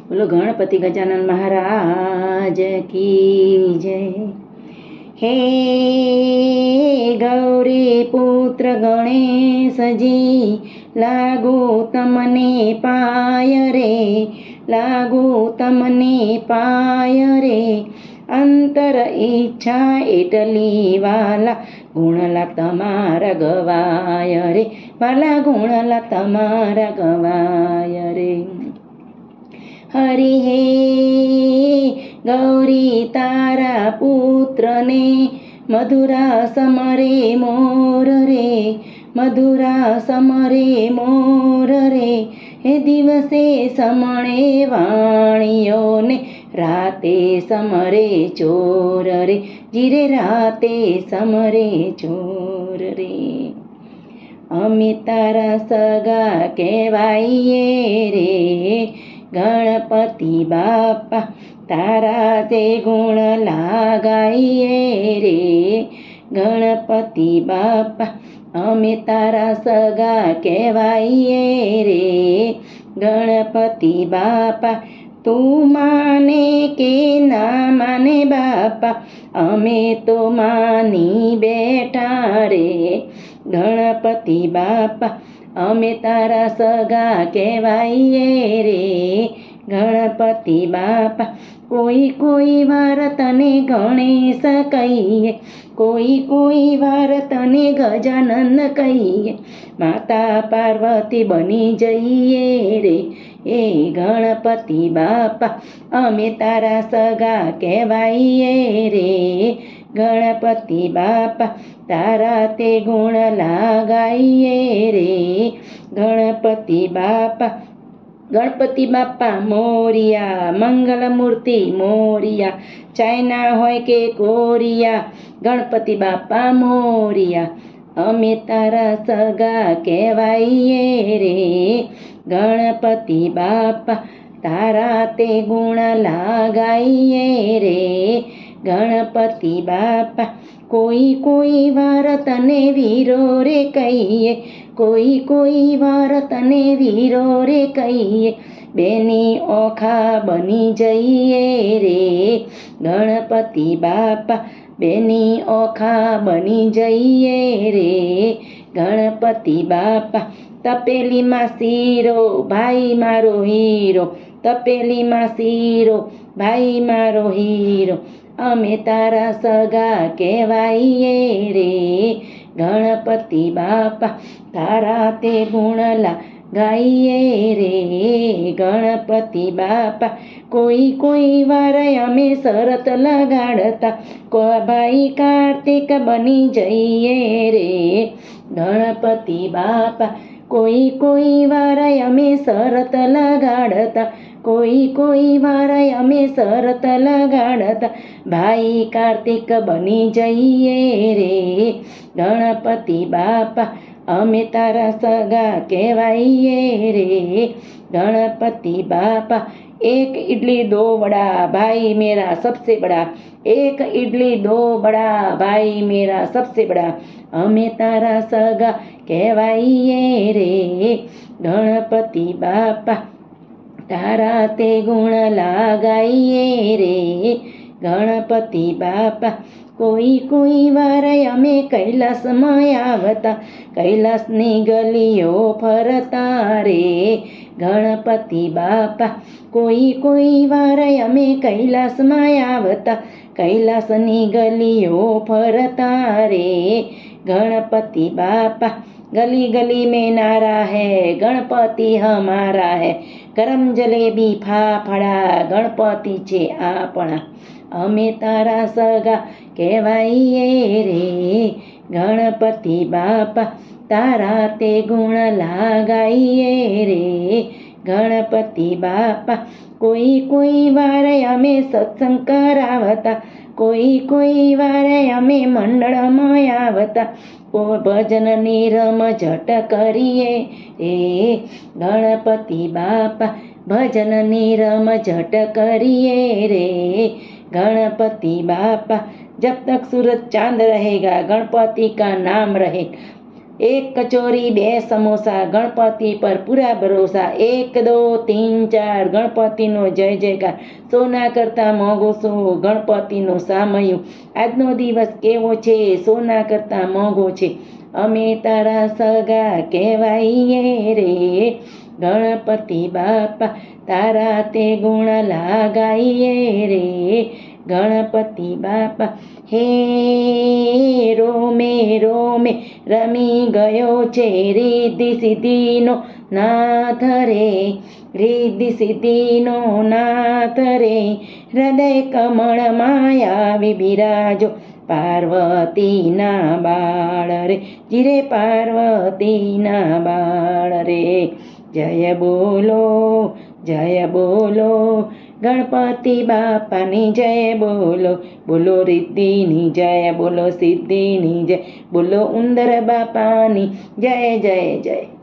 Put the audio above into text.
બોલો ગણપતિ ગજાનન મહારાજ કી જય। હે ગૌરી પુત્ર ગણેશજી, લાગુ તમને પાય રે, લાગુ તમને પાય રે। અંતર ઈચ્છા એટલી વાલા, ગુણલા તમારા ગવાય રે, વાલા ગુણલા તમારા ગવાય રે। હરિ હે ગૌરી તારા પુત્રને, મધુરા સમરે મોર રે, મધુરા સમરે મોર રે। હે દિવસે સમણે વાણીઓને, રાતે સમરે ચોર રે, જીરે રાતે સમરે ચોર રે। અમે તારા સગા કહેવાઈએ રે, ગણપતિ બાપા તારા તે ગુણ લાગાઈએ રે। ગણપતિ બાપા અમે તારા સગા કહેવાઈએ રે, ગણપતિ બાપા તું માને કે ના માને બાપા, અમે તો માની બેઠા રે। ગણપતિ બાપા અમે તારા સગા કહેવાઈએ રે, ગણપતિ બાપા કોઈ કોઈ વાર તને ગણેશ કહીએ, કોઈ કોઈ વાર તને ગજાનન કહીએ, માતા પાર્વતી બની જઈએ રે। એ ગણપતિ બાપા અમે તારા સગા કહેવાઈએ રે, ગણપતિ બાપા તારા તે ગુણ લાગાઈએ રે। ગણપતિ બાપા ગણપતિ બાપા મોરિયા, મંગલ મૂર્તિ મોરિયા, ચાઇના હોય કે કોરિયા, ગણપતિ બાપા મોરિયા અમે તારા સગા કહેવાઈએ રે। ગણપતિ બાપા તારા તે ગુણ લાગાઈએ રે, ગણપતિ બાપા કોઈ કોઈ વાર તને વીરો રે કહીએ, કોઈ કોઈ વાર તને વીરો રે કહીએ, બેની ઓખા બની જઈએ રે। ગણપતિ બાપા બેની ઓખા બની જઈએ રે। ગણપતિ બાપા તપેલીમાં શીરો, ભાઈ મારો હીરો, તપેલીમાં શીરો, ભાઈ મારો હીરો અમે તારા સગા કહેવાઈએ રે। ગણપતિ બાપા તારા તે ગુણ લાગાઈએ રે। ગણપતિ બાપા કોઈ કોઈ વાર અમે શરત લગાડતા, ભાઈ કાર્તિક બની જઈએ રે। ગણપતિ બાપા કોઈ કોઈ વાર અમે શરત લગાડતા, કોઈ કોઈ વાર અમે શરત લગાડતા, ભાઈ કાર્તિક બની જઈએ રે। ગણપતિ બાપા અમે તારા સગા કહેવાઈએ રે। ગણપતિ બાપા एक इडली दो बड़ा, भाई मेरा सबसे बड़ा, एक इडली दो बड़ा, भाई मेरा सबसे बड़ा અમે તારા સગા કહેવાઈએ રે। ગણપતિ બાપા તારા તે ગુણ લાગાઈએ રે। ગણપતિ બાપા કોઈ કોઈ વાર અમે કૈલાસમાં આવતા, કૈલાસની ગલીઓ ફરતા રે। ગણપતિ બાપા કોઈ કોઈ વાર અમે કૈલાસમાં આવતા, કૈલાસની ગલીઓ ફરતા રે। गणपति बापा गली गली में नारा है, गणपति हमारा है, गरम जलेबी फाफड़ा गणपति छे आपणा અમે તારા સગા કહેવાઈએ રે। ગણપતિ બાપા તારા તે ગુણ લાગાઈએ રે। ગણપતિ બાપા કોઈ કોઈ વાર અમે સત્સંગ કરાવતા, કોઈ કોઈ વાર અમે મંડળમાં આવતા, ભજનની રમઝટ કરીએ રે। ગણપતિ બાપા ભજનની રમઝટ કરીએ રે। गणपति बापा जब तक सूरज चांद रहेगा, गणपति का नाम रहेगा, एक कचौरी 2 समोसा गणपति पर पूरा भरोसा 1 2 3 4 गणपतिनो जय जयकार सोना करता मोंघो सो गणपतिनो सामयो આજનો દિવસ કેવો છે સોના કરતા મોંઘો છે અમે તારા સગા કહેવાઈએ રે ગણપતિ બાપા તારા તે ગુણ લાગાઈએ રે ગણપતિ બાપા હે રોમે રોમે રમી ગયો છે રિદ્ધિ સિદ્ધિનો નાથ રે રિદ્ધિ સિદ્ધિનો નાથ રે હૃદય કમળમાં આવી બિરાજો પાર્વતીના બાળ રે જીરે પાર્વતીના બાળ રે જય બોલો ગણપતિ બાપાની જય બોલો બોલો રિદ્ધિની જય બોલો સિદ્ધિની જય બોલો ઉંદર બાપાની જય જય જય